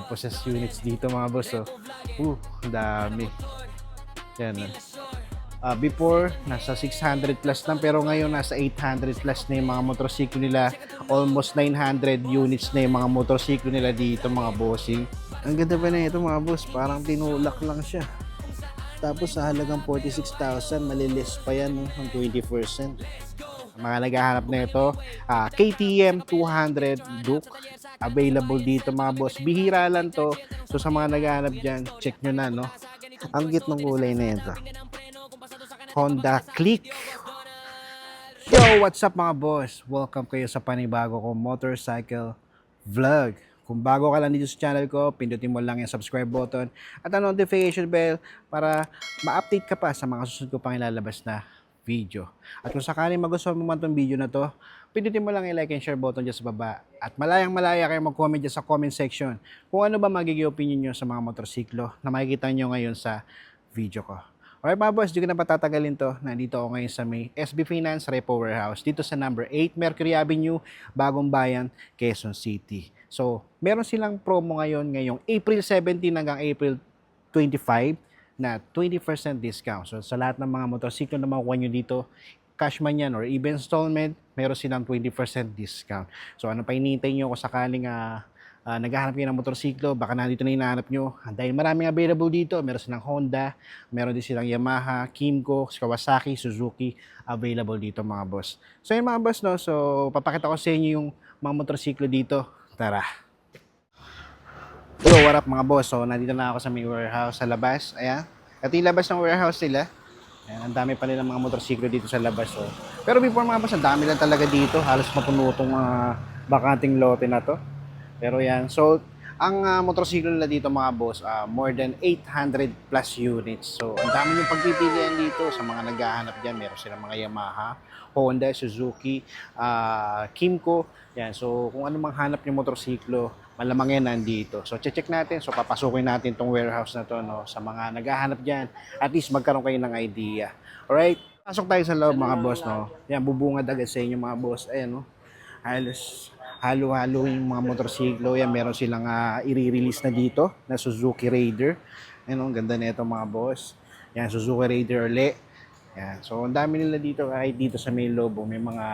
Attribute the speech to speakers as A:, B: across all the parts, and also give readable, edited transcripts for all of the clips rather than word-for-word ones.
A: possessed units dito mga boss. So, ang dami. Yan. Before, nasa 600 plus lang, pero ngayon nasa 800 plus na yung mga motorsiklo nila. Almost 900 units na yung mga motorsiklo nila dito mga bossing. Ang ganda pa na ito mga boss, parang tinulak lang siya. Tapos sa halagang 46,000, malilis pa yan ng 20%. Mga naghahanap na ito, KTM 200 Duke. Available dito mga boss. Bihira lang to. So sa mga naghahanap dyan, check nyo na, no? Ang cute ng kulay na ito. Honda Click. Yo, what's up mga boss? Welcome kayo sa panibago kong motorcycle vlog. Kung bago ka lang dito sa channel ko, pindutin mo lang yung subscribe button at ang notification bell para ma-update ka pa sa mga susunod ko pang ilalabas na video. At kung sakaling magustuhan mo man itong video na to, pindutin mo lang yung like and share button dyan sa baba. At malayang-malaya kayo mag-comment dyan sa comment section kung ano ba magiging opinion nyo sa mga motorsiklo na makikita nyo ngayon sa video ko. Alright mga boss, di ko na patatagalin to. Nandito ako ngayon sa may SB Finance Repo Warehouse dito sa number 8 Mercury Avenue, Bagong Bayan, Quezon City. So, meron silang promo ngayong April 17 hanggang April 25 na 20% discount. So, sa lahat ng mga motorsiklo na makukuha nyo dito, cash man yan or even installment, meron silang 20% discount. So, ano pa hinihintay nyo kung sakaling naghahanap kayo ng motorsiklo, baka nandito na hinahanap nyo. Dahil maraming available dito, meron silang Honda, meron din silang Yamaha, Kymco, Kawasaki, Suzuki, available dito mga boss. So yun mga boss, no? So papakita ko sa inyo yung mga motorsiklo dito. Tara! Yo, what up mga boss? So nandito na ako sa may warehouse sa labas. Ayan, ito yung labas ng warehouse nila. Ayan, ang dami pa nilang mga motorsiklo dito sa labas. So. Pero before mga boss, ang dami lang talaga dito. Halos mapuno itong bakanting lote na to. Pero yan, so ang motorsiklo nila dito mga boss, more than 800 plus units. So ang dami yung pagpipilian dito sa mga naghahanap dyan. Meron silang mga Yamaha, Honda, Suzuki, Kymco. Yan, so kung ano mang hanap yung motorsiklo, malamang yan nandito. So check natin, so papasukin natin tong warehouse na to, no, sa mga naghahanap dyan. At least magkaroon kayo ng idea. Alright, pasok tayo sa loob mga boss, no. Yan, bubungad agad sa inyo mga boss. Ayan, no. Halos halo-halo yung mga motorsiklo. Yan, meron silang i-release na dito na Suzuki Raider. Yan, ang ganda na ito mga boss. Yan, Suzuki Raider ulit. Yan, so ang dami nila dito kahit dito sa may Lobo. May mga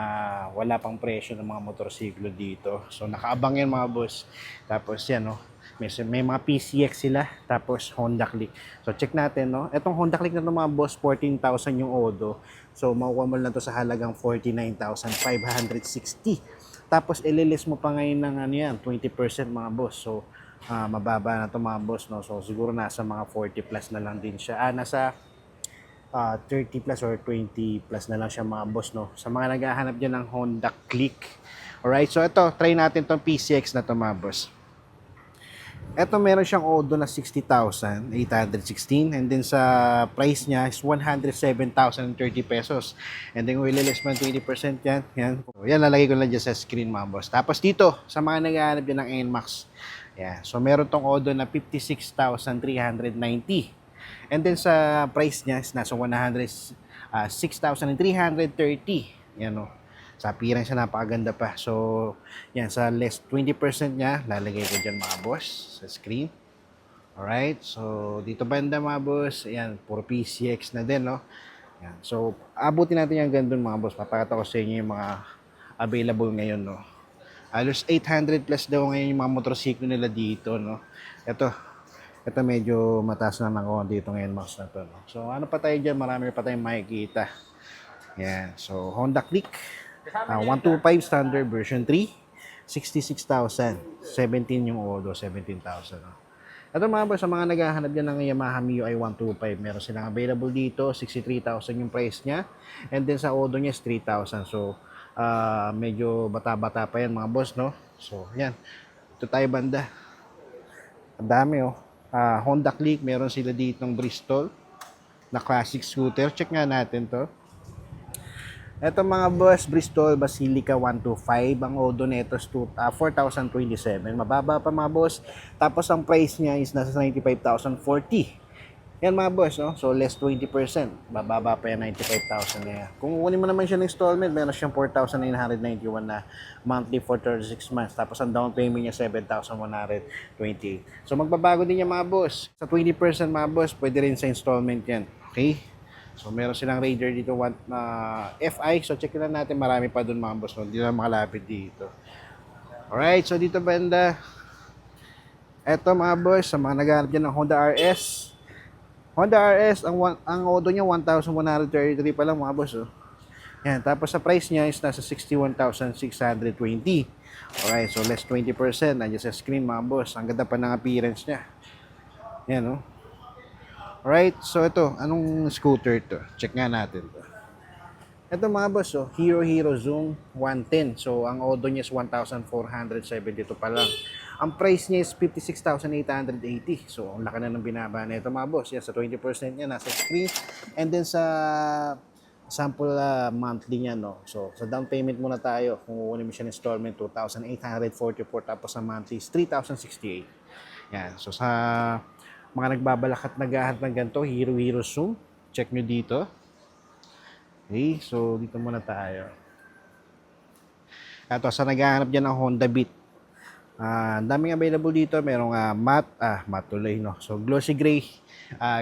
A: wala pang presyo ng mga motorsiklo dito. So nakaabang yan mga boss. Tapos yan, no, may mga PCX sila. Tapos Honda Click. So check natin, no. Etong Honda Click na ito mga boss, 14,000 yung Odo. So makukuha mo lang to sa halagang 49,560. Tapos ililis mo pa ngayon ng ano yan, 20% mga boss. So mababa na to mga boss, no. So siguro nasa mga 40 plus na lang din siya. Nasa 30 plus or 20 plus na lang siya mga boss, no. Sa mga naghahanap diyan ng Honda Click. Alright, so ito, try natin tong PCX na to mga boss. Ito meron siyang Odo na 60,816 and then sa price niya is 107,030 pesos. And then will less man 20% yan. Yan. So, yan, lalagay ko lang dyan sa screen mga boss. Tapos dito, sa mga naghahanap dyan ng NMAX. Yan. So meron tong Odo na 56,390. And then sa price niya is nasa 106,330. Yan, o. Sa appearance siya napakaganda pa. So, yan, sa less 20% niya, lalagay ko dyan mga boss sa screen. Alright, so dito banda mga boss, yan, puro PCX na din, no? Yan. So, abutin natin yung gandun mga boss. Papakita ko sa inyo yung mga available ngayon, no? Halos 800 plus daw ngayon yung mga motorsiklo nila dito, no? Ito medyo mataas na ng dito ngayon, mas na to, no? So, ano pa tayo dyan? Marami pa tayong makikita. Yan, so Honda Click. 125 standard version 3, 66,000. 17 yung Odo, 17,000. No? Ito mga boss, sa mga naghahanap dyan ng Yamaha MIUI 125, meron silang available dito, 63,000 yung price niya. And then sa Odo niya is 3,000. So, medyo bata-bata pa yan mga boss, no? So, yan. Ito tayo banda. Ang dami, oh. Honda Click, meron sila dito ng Bristol na classic scooter. Check nga natin to. Ito mga boss, Bristol Basilica 125. Ang Odo nito is 4,027. Mababa pa mga boss. Tapos ang price niya is nasa 95,040. Yan mga boss, no? So less 20%. Bababa pa yan, 95,000 na yan. Kung kukunin mo naman siya ng installment, meron siyang 4,991 na monthly for 36 months. Tapos ang down payment niya 7,128. So magbabago din yan mga boss. Sa 20% mga boss, pwede rin sa installment yan. Okay? So meron silang Raider dito FI. So check lang natin, marami pa dun mga boss, no? Hindi na makalapit dito. Alright, so dito banda. Eto mga boss, sa mga naghahanap dyan ng Honda RS. Honda RS, ang odo niya 1,133 pa lang mga boss. Oh. Yan, tapos sa price niya is nasa 61,620. Alright, so less 20%. Nandiyan sa screen mga boss. Ang ganda pa ng appearance niya. Yan, oh. Alright, so ito, anong scooter to? Check nga natin to. Ito mga boss, oh, Hero Zoom 110. So ang odo niya is 1,472 pa lang. Ang price niya is 56,880. So ang laki na ng binaba na ito mga boss. Yan, sa 20% niya nasa screen. And then sa sample monthly niya, no. So sa down payment muna tayo. Kung kukunin mo siya ng installment, 2,844, tapos sa monthly is 3,068. Yan. So sa mga nagbabalak at naghahanap ng ganito, Hero Zoom, check nyo dito. Okay, so dito muna tayo. Ito, sa naghahanap dyan ng Honda Beat. Daming available dito. Merong matte tuloy, no? So, glossy gray,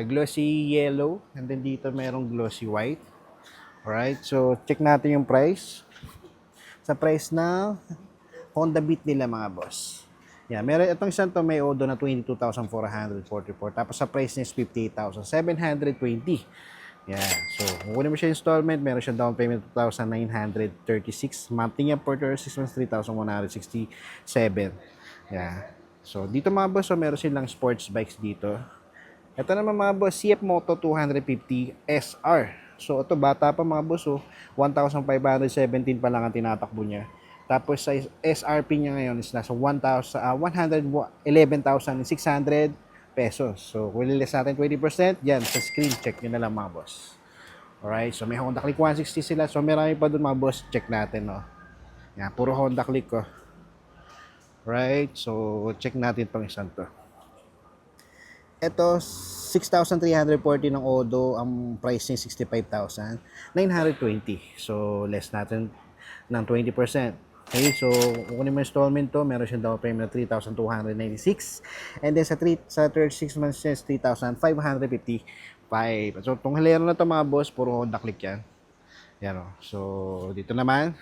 A: glossy yellow, and then dito merong glossy white. Alright, so check natin yung price. Sa price na Honda Beat nila mga boss. Yeah, meron itong isang to, may odo na 22,444. Tapos sa price niya is 58,720. Yeah, so kung kunin mo siya installment, meron siya down payment 2,936. Monthly niya for 36 months, 3,167. Yeah. So dito mga boss, so meron silang sports bikes dito. Ito naman mga boss, CF Moto 250 SR. So ito bata pa mga boss, 1,517 pa lang ang tinatakbo niya. Tapos sa SRP niya ngayon is nasa 111,600 pesos. So, kung lilis natin 20%, yan, sa screen, check nyo na lang mga boss. Alright, so may Honda Click 160 sila. So, marami pa dun mga boss, check natin, no. Yan, puro Honda Click, oh. Right, so, check natin itong isang to. Ito, 6,340 ng Odo, ang price niya 65,920. So, less natin ng 20%. Okay, so kung kunin mo installment to, meron siyang down payment na 3,296. And then sa 36 months is 3,555. So itong hilero na to mga boss, puro Honda Click yan. Yan o. So dito naman,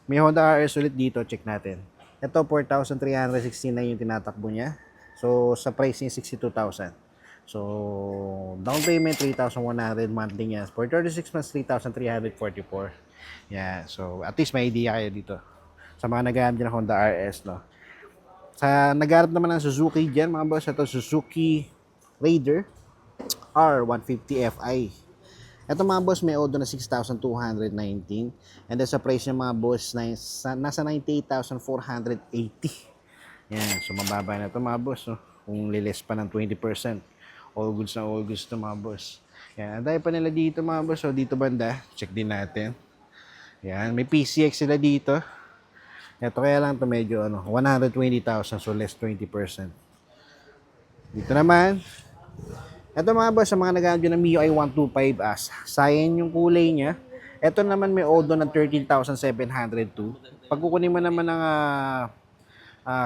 A: may Honda RS ulit dito, check natin. Ito 4,369 yung tinatakbo niya. So sa price niya 62,000. So down payment 3,100, monthly niya. For 36 months 3,344. Yeah, so at least may idea kayo dito sa mga naghahanap dyan ng Honda RS, no? Sa naghahanap naman ng Suzuki dyan mga boss, ito Suzuki Raider R150 Fi. Ito mga boss, may odo na 6,219. And then sa price niya mga boss, nasa 98,480. Yan, so mababa na ito mga boss, no? Kung lilis pa ng 20%. All goods na all goods to mga boss. Yan, anday pa nila dito mga boss. So dito banda, check din natin. Yan, may PCX sila dito. Ito kaya lang ito medyo 120,000, so less 20%. Dito naman, ito mga boss, sa mga naghahanap ng MIUI 125S, cyan yung kulay niya. Ito naman may odo ng 13,702. Pag kukunin mo naman ng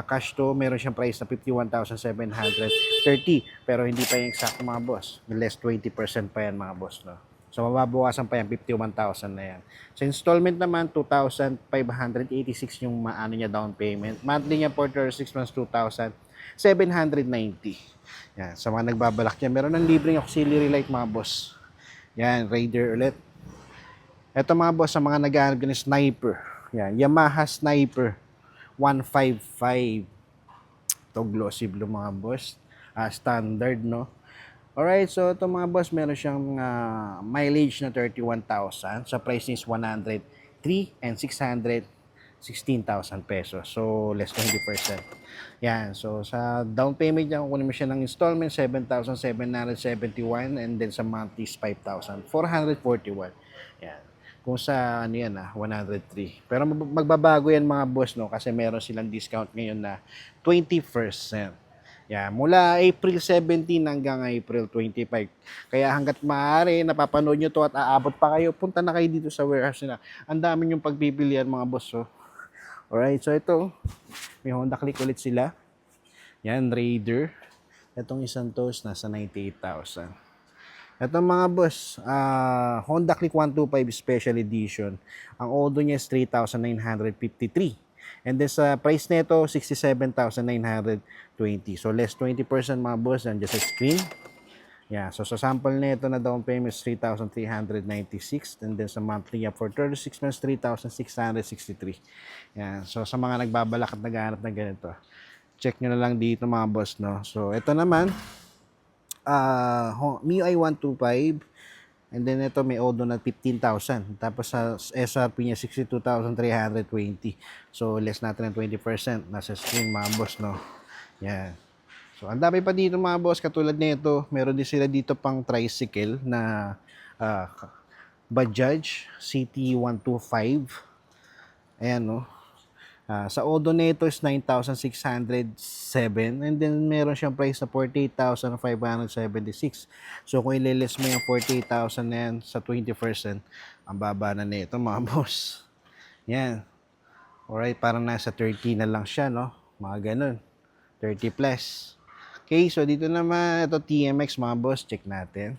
A: cash to, meron siyang price na 51,730. Pero hindi pa yung exact mga boss. Less 20% pa yan mga boss, no? So, mababawasan pa yan, 51,000 na yan. Sa installment naman, 2,586 yung maano niya down payment. Monthly niya for 36 months, 2,790. Yan, sa mga nagbabalak niya, meron ng libreng auxiliary light mga boss. Yan, Raider ulit. Ito mga boss, sa mga naghahanap ng sniper. Yan, Yamaha Sniper 155. Ito, glossy blue mga boss. Standard, no? Alright, so ito mga boss, meron siyang mileage na 31,000. Sa price is 103 and 616,000 pesos. So, less 20%. Yan, so sa down payment niya, kung kunin mo siya ng installment, 7,771. And then sa monthly is 5,441. Yan. Kung sa 103. Pero magbabago yan mga boss, no? Kasi meron silang discount ngayon na 20%. Yan, mula April 17 hanggang April 25. Kaya hanggat maaari, napapanood nyo to at aabot pa kayo, punta na kayo dito sa warehouse nila. Ang dami yung pagpipilian mga boss. Oh. Alright, so ito, may Honda Click ulit sila. Yan, Raider. Itong isang toast, nasa 98,000. Ito mga boss, Honda Click 125 Special Edition. Ang odo niya is 3,953. And then sa price nito, 67,920. So less 20% mga boss, nandiyan sa screen. Yeah, so sa sample nito na down payment is 3,396. And then sa monthly niya for 36 months, 3,663. Yeah, so sa mga nagbabalak at naghahanap ng ganito, check nyo na lang dito mga boss, no? So ito naman, MIUI 125. And then ito may odo na 15,000. Tapos sa SRP niya 62,320. So less natin ng 20%. Nasa screen mga boss, no? Yan. So ang dami pa dito mga boss. Katulad nito, meron din sila dito pang tricycle na Bajaj CT125. Ayan, no? Sa odo nito is 9,607 and then meron siyang price na 48,576. So kung ililis mo yung 48,000 na yan sa 20%, ang baba na nito mga boss. Yan. Alright, parang nasa 30 na lang siya, no? Mga ganun. 30 plus. Okay, so dito naman, ito TMX mga boss, check natin.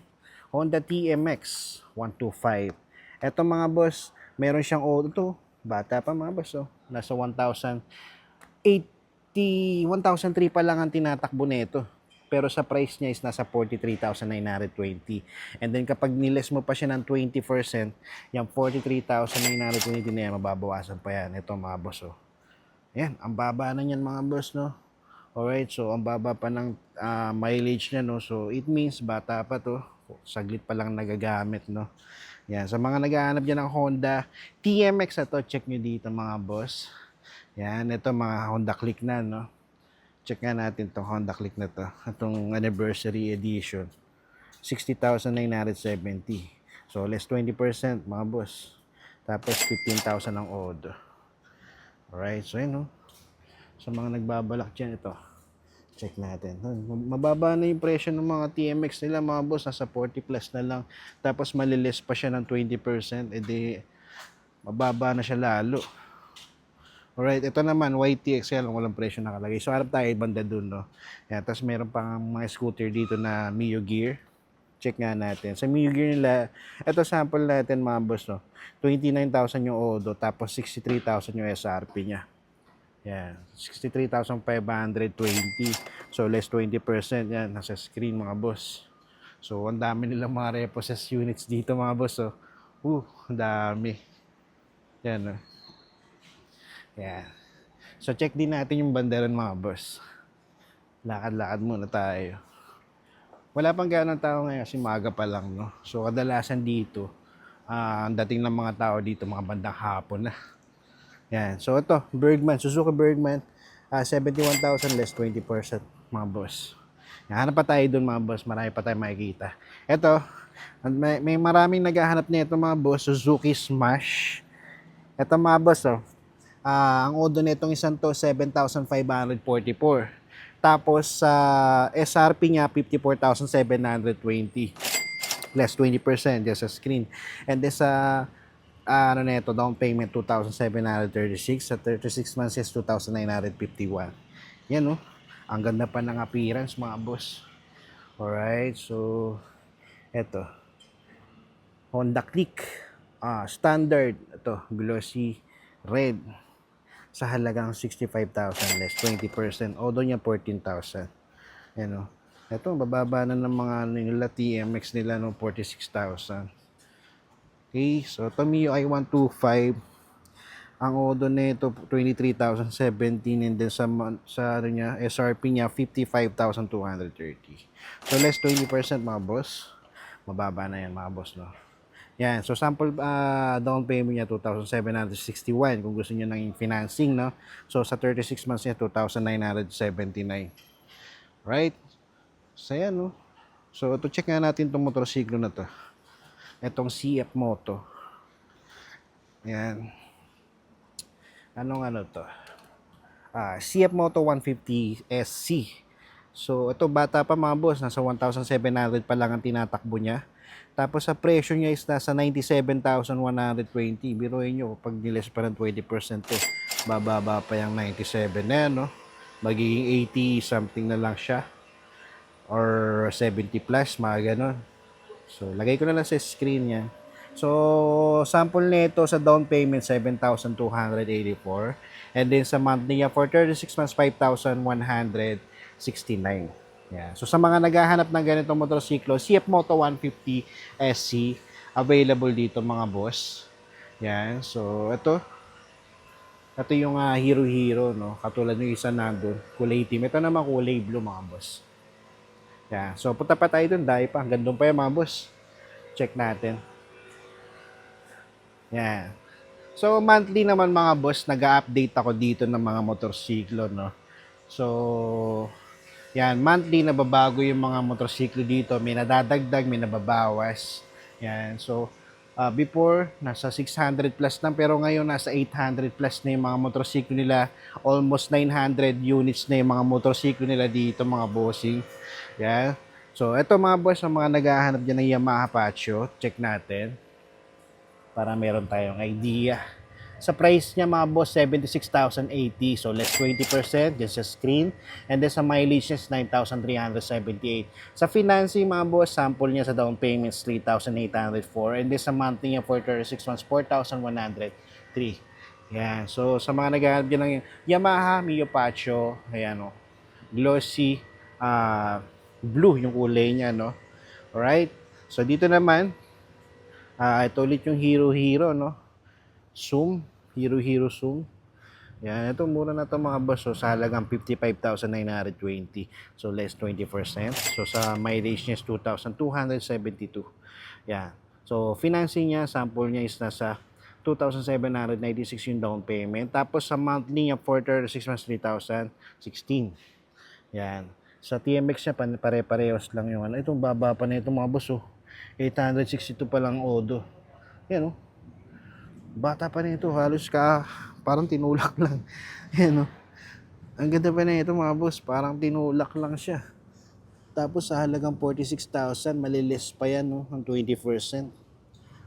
A: Honda TMX 125. Ito mga boss, meron siyang odo to. Bata pa mga boss, oh. Nasa 1,080, 1,003 pa lang ang tinatakbo nito. Pero sa price niya is nasa 43,920. And then kapag niles mo pa siya ng 20%, yung 43,920 na yan, mababawasan pa yan. Ito mga boss, oh. Yan, ang baba na yan mga boss, no? Alright, so ang baba pa ng mileage niya, no? So it means bata pa to. Saglit pa lang nagagamit, no? Yan, sa mga naghahanap dyan ng Honda TMX na to, check nyo dito mga boss. Yan, ito mga Honda Click na, no? Check nga natin itong Honda Click na to. Itong anniversary edition. 60,970. So, less 20% mga boss. Tapos, 15,000 ang odd. Alright, so yun, no? Sa mga nagbabalak dyan, ito. Check natin. Mababa na yung presyo ng mga TMX nila mga boss. Nasa 40 plus na lang. Tapos malilis pa siya ng 20%. Edi mababa na siya lalo. Alright, ito naman YTXL. Walang presyo nakalagay. So harap tayo banda dun, no? Yan, tapos meron pang mga scooter dito na Mio Gear. Check nga natin. Sa Mio Gear nila, ito sample natin mga boss, no? 29,000 yung odo. Tapos 63,000 yung SRP niya. Yan, 63,520. So, less 20%. Yan, nasa screen mga boss. So, ang dami nilang mga repossessed units dito mga boss. So, ang dami. Yan, oh. Yan. So, check din natin yung banderan mga boss. Lakad-lakad muna tayo. Wala pang ganang tao ngayon kasi maga pa lang, no? So, kadalasan dito, ang dating ng mga tao dito, mga bandang hapon na. Yan. So, ito, Bergman, Suzuki Bergman, 71,000 less 20%, mga boss. Yan, hanap pa tayo dun, mga boss. Marami pa tayo makikita. Ito, may maraming naghahanap nito, mga boss. Suzuki Smash. Ito, mga boss, oh. Ang odo nitong isang to, 7,544. Tapos, sa SRP niya, 54,720. Less 20% just sa screen. And then sa ano na ito, down payment 2,736 sa 36 months is 2,951. Yan, no? Ang ganda pa ng appearance mga boss. Alright, so eto Honda Click standard, ito glossy red sa halagang 65,000 less 20%. Odo niya 14,000. Yan, no? Ito, bababa na ng mga nila TMX nila no 46,000. Okay, so ito MIUI 125. Ang odo nito 23,017 and then sa ano niya, SRP niya 55,230. So less 20% mga boss. Mababa na yan mga boss, no. Yan, so sample down payment niya 2,761 kung gusto niyo ng financing, no. So sa 36 months niya 2,979. Right? So yan, no. So ito check nga natin tong motorsiklo na to. Itong CF Moto. Yan. Anong ano to? CF Moto 150 SC. So, ito bata pa mga boss, nasa 1,700 pa lang ang tinatakbo niya. Tapos sa presyo niya is nasa 97,120. Biruin nyo, pag niles pa ng 20% to, bababa pa yung 97 na yan, no? Magiging 80 something na lang siya. Or 70 plus, mga ganon. So, lagay ko na lang sa screen yan. So, sample nito sa down payment, 7,284. And then sa monthly niya, for 36 months, 5,169. Yeah. So, sa mga naghahanap ng ganitong motorsiklo, CF Moto 150 SC, available dito mga boss. Yan. So, ito yung Hero Hero, no? Katulad ng isa nandun, kulay itim. Ito naman kulay blue mga boss. Yan. So, punta pa tayo dun, dahil pa. Hanggang doon pa yan mga boss. Check natin. Yan. So, monthly naman mga boss, nag-update ako dito ng mga motorsiklo, no? So, yan, monthly nababago yung mga motorsiklo dito. May nadadagdag, may nababawas. Yan. So, before, nasa 600 plus lang, pero ngayon nasa 800 plus na yung mga motorsiklo nila. Almost 900 units na yung mga motorsiklo nila dito, mga bossing. Yan. So, eto mga boss, ang mga naghahanap dyan ng Yamaha Patio, check natin para meron tayong idea. Sa price niya mga boss, 76,080. So less 20% dyan sa screen. And then sa mileage niya is 9,378. Sa financing mga boss, sample niya sa down payments 3,804. And then sa monthly niya for 36 months, 4,103. Yan. So sa mga naghahanap dyan ng Yamaha Mio Patio, ayan o, glossy, blue yung kulay niya, no? Alright. So dito naman, ito ulit yung Hero Hero, no? Zoom, Hero Hero Zoom. Yan, ito mura na to mga boss. So sa halagang 55,920. So less 20%. So sa mileage niya is 2,272. Yan. So financing niya, sample niya is nasa 2,796 yung down payment. Tapos sa monthly niya for 36 months, 3,016. Yan. Sa TMX niya, pare-parehos lang yung ano. Itong baba pa na ito mga boss, oh. 862 pa lang odo. Yan, oh. Bata pa na ito, halos parang tinulak lang. Yan, oh. Ang ganda pa na ito mga boss, parang tinulak lang siya. Tapos sa halagang 46,000, malilis pa yan, no, ng 20%.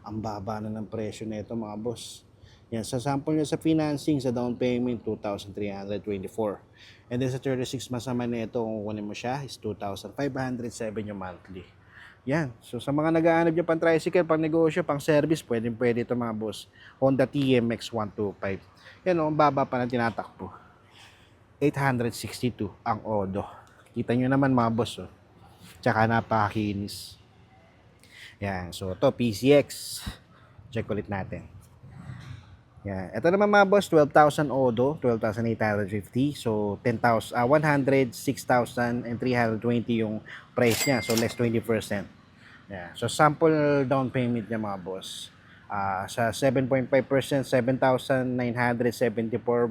A: Ang baba na ng presyo na ito mga boss. Yan, sa sample niya sa financing, sa down payment, 2,324. And then sa 36 months naman na ito, kung kunin mo siya, is 2,507 yung monthly. Yan. So, sa mga nag-aanap dyan pang tricycle, pang negosyo, pang service, pwede ito mga boss. Honda TMX 125. Yan o, ang baba pa na tinatakbo. 862 ang odo. Kita nyo naman mga boss, oh. Tsaka napakakinis. Yan. So, ito, PCX. Check ulit natin. Yan. Ito naman mga boss, 12,000 odo, 12,850. So, 106,320 yung price niya. So, less 20%. Yeah. So, sample down payment niya mga boss. Sa 7.5%, 7,974.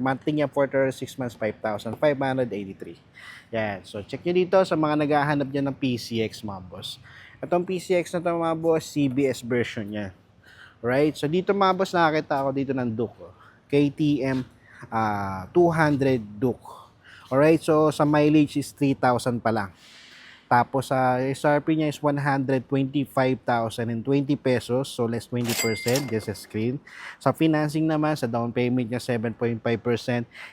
A: Monthly niya for 36 months, 5,583. Yan. So, check nyo dito sa mga naghahanap dyan ng PCX mga boss. Itong PCX na ito mga boss, CBS version niya. Right? So, dito mga boss, nakakita ako dito ng Duke. Oh. KTM 200 Duke. Alright? So, sa mileage is 3,000 pa lang. Tapos sa SRP niya is 125,020 pesos, so less 20% just sa screen. Sa financing naman, sa down payment niya 7.5%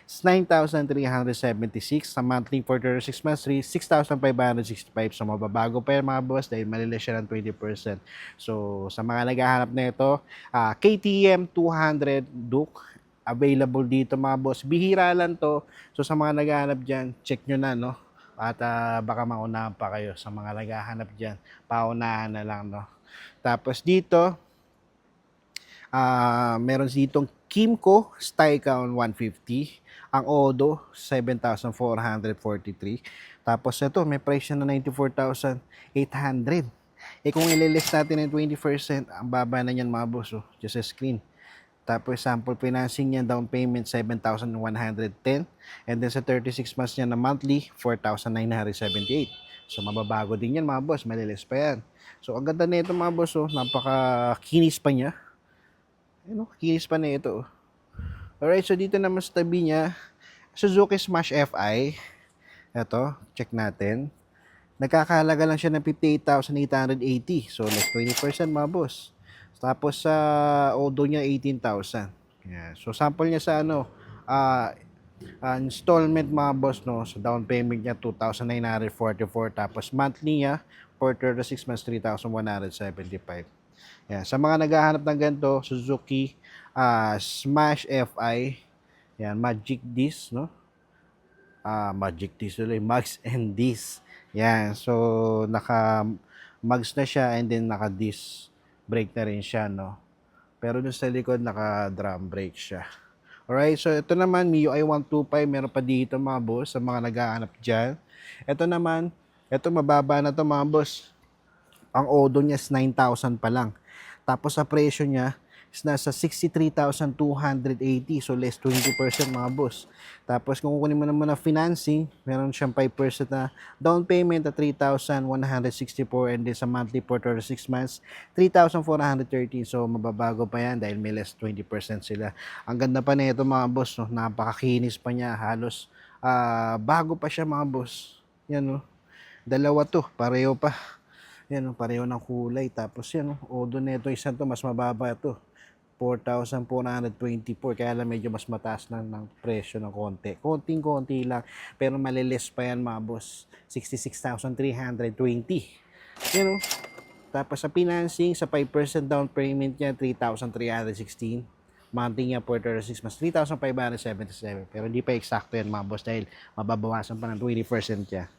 A: is 9,376. Sa monthly for 36 months, 6,565. So mababago pa yan mga boss dahil malilis siya ng 20%. So sa mga naghahanap na ito, KTM 200 Duke, available dito mga boss. Bihira lang to. So sa mga naghahanap dyan, check nyo na, no? At baka maunahan pa kayo sa mga naghahanap dyan. Paunahan na lang, no? Tapos dito, meron ditong Kimco Stycon 150. Ang Odo, 7,443. Tapos ito, may price na 94,800. Kung ililist natin ng 20%, ang baba na yan mga boss, oh, just sa screen. Tapos sample financing niya, down payment 7,110. And then sa 36 months niya na monthly, 4,978. So mababago din yan mga boss, malilis pa yan. So ang ganda nito mga boss, oh, napaka-kinis pa niya. Ano, kinis pa na ito. Oh. Alright, so dito naman sa tabi niya, Suzuki Smash FI. Eto, check natin. Nagkakahalaga lang siya ng 58,880. So, less 20% mga boss. Tapos sa Odo niya 18,000. Yeah. So, sample niya sa ano, ah installment mga boss, no? So, down payment niya 2,944. Tapos monthly niya for 36 months 3,175. Yeah. Sa mga naghahanap ng ganito, Suzuki Smash FI, yan, Magic Disc, no? Magic Disc ulit, Max and Disc. Yan. So, naka Mags na siya and then naka disc brake na rin siya, no? Pero dun sa likod, naka drum brake siya. Alright, so ito naman, MIUI 125, meron pa dito mga boss, sa mga naghahanap dyan. Ito naman, ito mababa na to mga boss. Ang odo niya is 9,000 pa lang. Tapos sa presyo niya is nasa 63,280. So less 20% mga boss. Tapos kung kukunin mo naman na financing, meron siyang 5% na down payment na 3,164 and then sa monthly for 36 months, 3,413. So mababago pa yan dahil may less 20% sila. Ang ganda pa nito mga boss, no? Napakakinis pa niya. Halos bago pa siya mga boss. Yan, no? Dalawa to, pareho pa. Yan, pareho ng kulay. Tapos yan, odo nito isang to, mas mababa to. 4,424. Kaya lang medyo mas mataas ng presyo ng konti. Konting-konti lang. Pero malilis pa yan mga boss. 66,320. Yan, tapos sa financing, sa 5% down payment niya, 3,316. Monthly niya for 36 mas 3,577. Pero hindi pa eksakto yan mga boss dahil mababawasan pa ng 20% niya.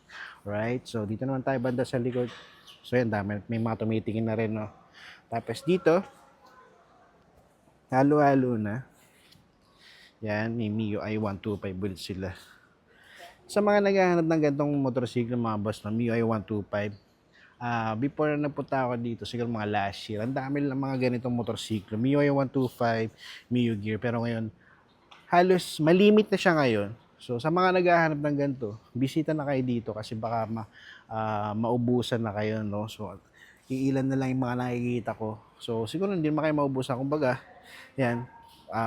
A: Right? So, dito naman tayo banda sa likod. So, yan, dami. May mga tumitingin na rin, no? Tapos dito, halo-halo na. Yan, may MIUI 125 build sila. Sa mga naghahanap ng gantong motorsiklo mga boss, no? MIUI 125. Before na napunta ako dito, siguro mga last year, ang dami lang mga ganitong motorsiklo. MIUI 125, MIU Gear. Pero ngayon, halos malimit na siya ngayon. So, sa mga naghahanap ng ganito, bisita na kayo dito kasi baka maubusan na kayo, no? So, iilan na lang yung mga nakikita ko. So, siguro hindi naman kayo maubusan. Kumbaga, yan,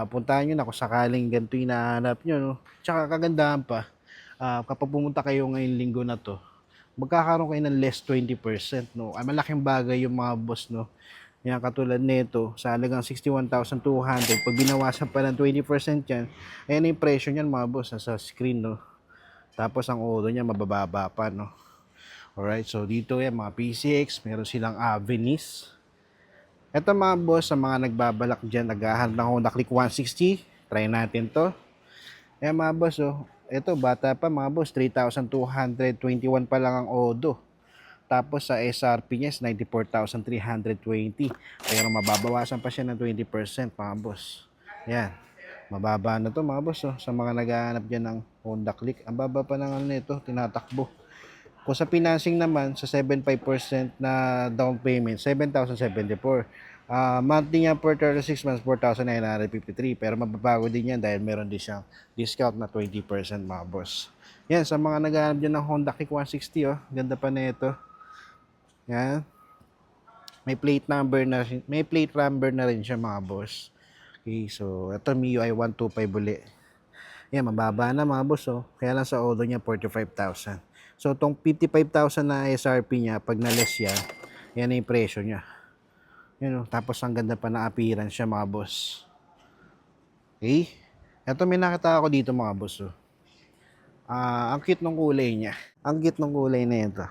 A: puntahan nyo na kung sakaling ganito yung nahanap nyo, no? Tsaka kagandahan pa, kapag pumunta kayo ngayong linggo na to, magkakaroon kayo ng less 20%, no? Malaking bagay yung mga boss, no? Yan, katulad nito, sa halagang 61,200, pag binawasan pa ng 20% yan, ayan yung presyo niyan mga boss, sa screen, no? Tapos ang odo niya, mabababa pa, no? Alright, so dito yan, mga PCX, meron silang Venice. Ito mga boss, sa mga nagbabalak dyan, naghahanap ng Honda Click 160, try natin to. Ayan mga boss, oh. Ito, bata pa mga boss, 3,221 pa lang ang odo. Tapos sa SRP niya is 94,320. Pero mababawasan pa siya ng 20% mga boss. Yan. Mababa na to mga boss. Oh. Sa mga naghahanap dyan ng Honda Click. Ang baba pa ng ano nito, tinatakbo. Kung sa financing naman, sa 7.5% na down payment, 7,074. Monthly niya per 36 months, 4,953. Pero mababago din yan dahil meron din siyang discount na 20% mga boss. Yan, sa mga naghahanap dyan ng Honda Click 160, oh, ganda pa na ito. Yan. May plate number na rin siya mga boss. Okay, so ito MIUI 125 uli. Yan, mababa na mga boss, oh. Kaya lang sa odo niya 45,000. So tong 55,000 na SRP niya pag na-less yan, yan na yung presyo niya. Yan, oh. Tapos ang ganda pa na appearance siya mga boss. Okay? Ito may nakita ako dito mga boss, oh. Ang cute ng kulay niya. Ang cute ng kulay na ito.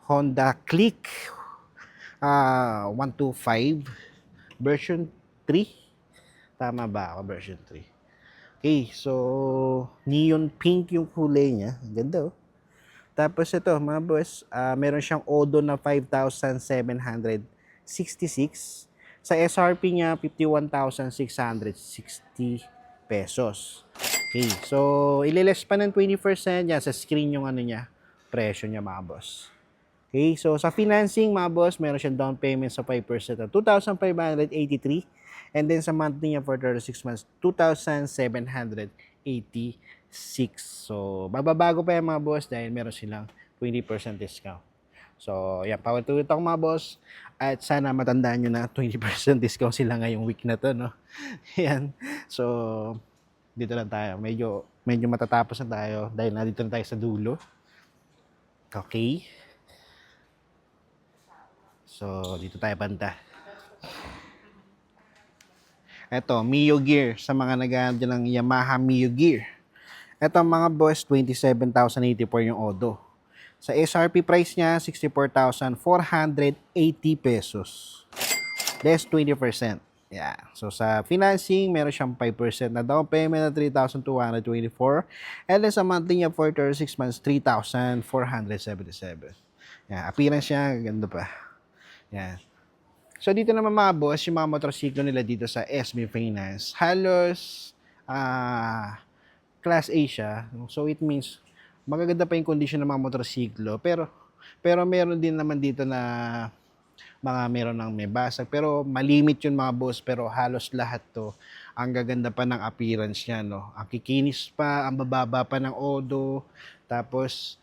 A: Honda Click 125 version 3. Tama ba ako? Version 3. Okay, so neon pink yung kulay niya. Ganda, oh. Tapos ito mga boss, meron siyang odo na 5,766. Sa SRP niya, 51,660 pesos. Okay, so ililes pa ng 20% yan sa screen yung ano niya, presyo niya mga boss. Okay, so sa financing mga boss, meron siyang down payment sa 5% na 2,583 and then sa monthly niya for 36 months, 2,786. So, bababago pa yung mga boss dahil meron silang 20% discount. So, yan, power to it ako mga boss. At sana matandaan nyo na 20% discount sila ngayong week na to, no? Yan. So, dito lang tayo. Medyo medyo matatapos na tayo dahil nandito na tayo sa dulo. Okay. So, dito tayo banda. Ito, Mio Gear. Sa mga naghahanap dyan ng Yamaha Mio Gear. Ito mga boss, 27,084 yung Odo. Sa SRP price niya, 64,480 pesos. Less 20%. Yeah. So sa financing, meron siyang 5% na down payment na 3,224. And then sa monthly niya for 36 months, 3,477. Yeah. Appearance niya, ganda pa. Yeah. So dito naman mga boss, yung mga motorsiklo nila dito sa SB Finance, halos Class A siya. So it means magaganda pa yung condition ng mga motorsiklo, pero meron din naman dito na meron ng may basag, pero malimit yun mga boss, pero halos lahat to ang gaganda pa ng appearance niya, no. Ang kikinis pa, ang bababa pa ng odo, tapos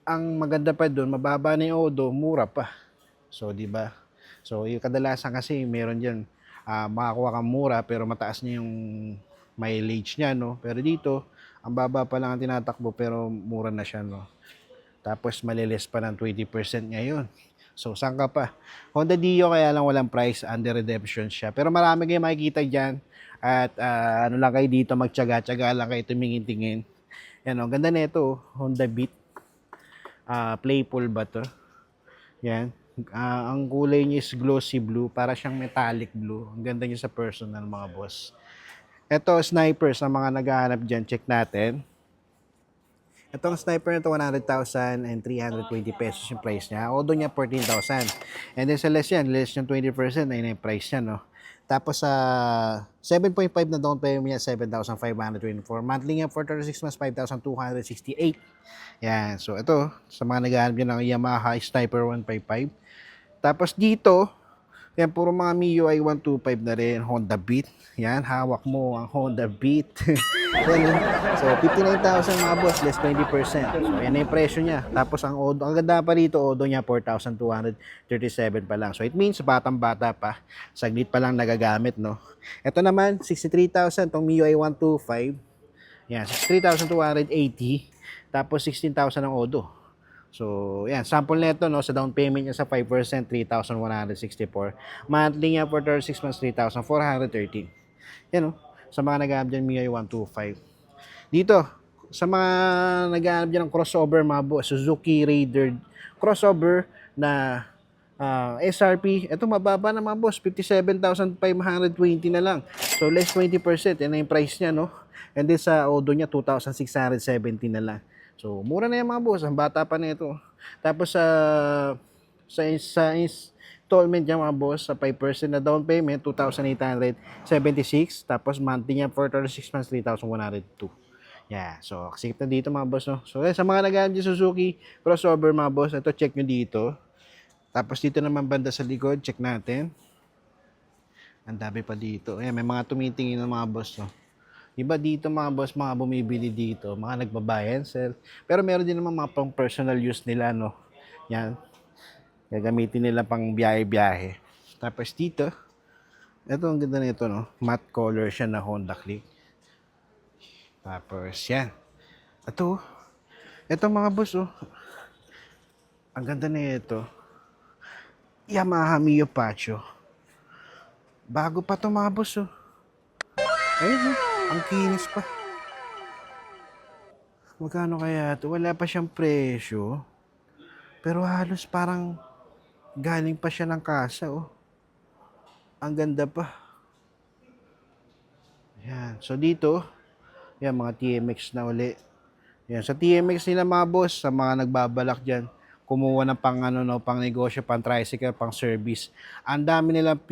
A: ang maganda pa doon, mababa na yung odo, mura pa. So di ba? So yung kadalasan kasi meron diyan makakuha kang mura pero mataas na yung mileage niya, no. Pero dito ang baba pa lang ang tinatakbo pero mura na siya, no. Tapos malilis pa ng 20% ngayon. So, saan ka pa? Honda Dio, kaya lang walang price, under redemption siya. Pero marami kayong makikita dyan. At ano lang kayo dito, magtyaga-tyaga lang kayo tumingin-tingin. Yan o, ganda na ito, Honda Beat. Playful ba to? Yan. Ang kulay niya is glossy blue, para siyang metallic blue. Ang ganda niya sa personal, mga boss. Ito, sniper, sa mga naghahanap dyan, check natin. Itong sniper na ito, 100,000 and 320 pesos yung price niya. Odo niya, 14,000. And then sa less yan, less yung 20%, ayun yung price niya, no? Tapos sa 7.5 na down payment niya, 7,524. Monthly niya for 36 months, 5,268. Yan. So ito, sa mga naghahanap niya ng Yamaha Sniper 155. Tapos dito, yan, puro mga MIUI 125 na rin, Honda Beat. Yan, hawak mo ang Honda Beat. Yan, so, 59,000 mga boss, less 20%. So, yan na yung presyo niya. Tapos, ang Odo, ang ganda pa rito, Odo niya, 4,237 pa lang. So, it means, batang-bata pa. Saglit pa lang nagagamit, no? Ito naman, 63,000, itong MIUI 125. Yan, 63,280. Tapos, 16,000 ang Odo. So, yan, sample neto, no, sa down payment niya sa 5%, 3,164. Monthly niya for 36 months, 3,413. Yan, no, sa mga nag-aab dyan, MIUI 125. Dito, sa mga nag-aab dyan ng crossover, mga boss, Suzuki Raider crossover na SRP, ito mababa na mga boss, 57,520 na lang. So, less 20%, yan na yung price niya, no. And then sa Odo niya, 2,670 na lang. So, mura na yan mga boss. Ang bata pa na ito. Tapos, sa installment niya mga boss, sa 5% na down payment, 2,876. Tapos, monthly niya for 36 months, 3,102. Yeah. So, sikip na dito mga boss, no? So, sa mga nag-aam dyan Suzuki crossover mga boss, ito check nyo dito. Tapos, dito naman banda sa likod, check natin. Ang dami pa dito. Ayan, may mga tumitingin ng mga boss, no? Iba dito mga boss, mga bumibili dito, mga nagbabuy and sell. Pero meron din naman mga pang personal use nila, no. Yan. Gagamitin nila pang biyahe-biyahe. Tapos dito, ito ang ganda nito, no. Matte color siya na Honda Click. Tapos yan. Ito mga boss, oh. Ang ganda nito. Yamaha Mio Pacho. Bago pa to mga boss, oh. Ayun, oh. Ang kinis pa. Magkano kaya ito? Wala pa siyang presyo. Pero halos parang galing pa siya ng kasa, oh. Ang ganda pa. Yan. So dito, yan mga TMX na uli. Yan. Sa TMX nila mga boss, sa mga nagbabalak dyan, kumuha ng pang pang negosyo, pang tricycle, pang service. Ang dami nilang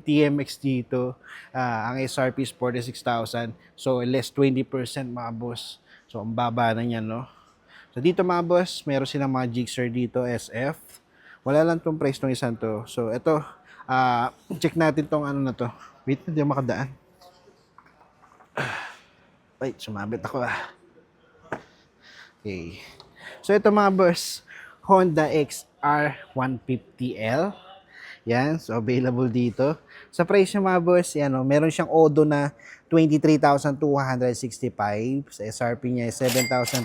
A: TMX dito. Ang SRP is 46,000. So less 20% mga boss. So ang baba na niyan, no. So dito mga boss, meron silang mga Gixxer dito, SF. Wala lang tong price ng isang to. So ito, check natin tong na to. Wait, hindi ako makadaan. Wait, sumabit ako Okay. So ito mga boss, Honda XR 150L. Yan, so available dito. Sa price niya mga boss, yan, oh, meron siyang Odo na 23,265. Sa SRP niya is 7,520.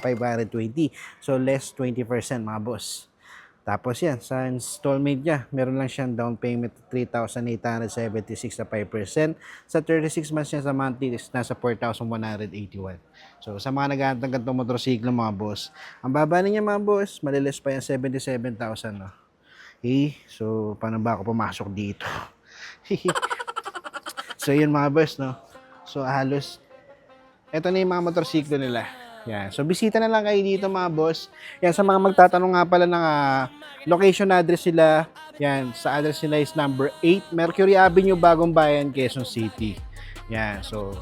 A: So less 20% mga boss. Tapos yan, sa installment niya, meron lang siyang down payment 3,876 na 5%. Sa 36 months niya sa monthly is nasa 4,181. So sa mga naghahanap ng ganitong motorsiklo mga boss, ang baba niya mga boss, malilis pa yan 77,000. No? Okay, so paano ba ako pumasok dito? So yun mga boss, no? So halos, eto na yung mga motorsiklo nila. Yan. So bisita na lang kayo dito mga boss. Yan, sa mga magtatanong nga pala ng location address nila, yan, sa address nila is number 8 Mercury Avenue, Bagong Bayan, Quezon City. Yan, so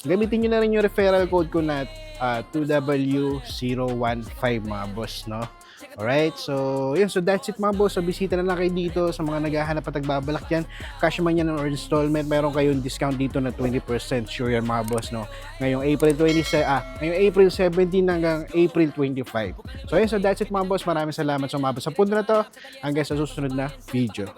A: gamitin nyo na rin yung referral code ko na 2W015 mga boss, no? Alright, so yun, so that's it mga boss. So bisita na lang kayo dito sa mga naghahanap at nagbabalak dyan. Cash man yan or installment, meron kayong discount dito na 20%. Sure yan mga boss, no? Ngayong ngayong April 17 hanggang April 25. So yun, so that's it mga boss. Maraming salamat sa mga boss. Sa punto na to, hanggang sa susunod na video.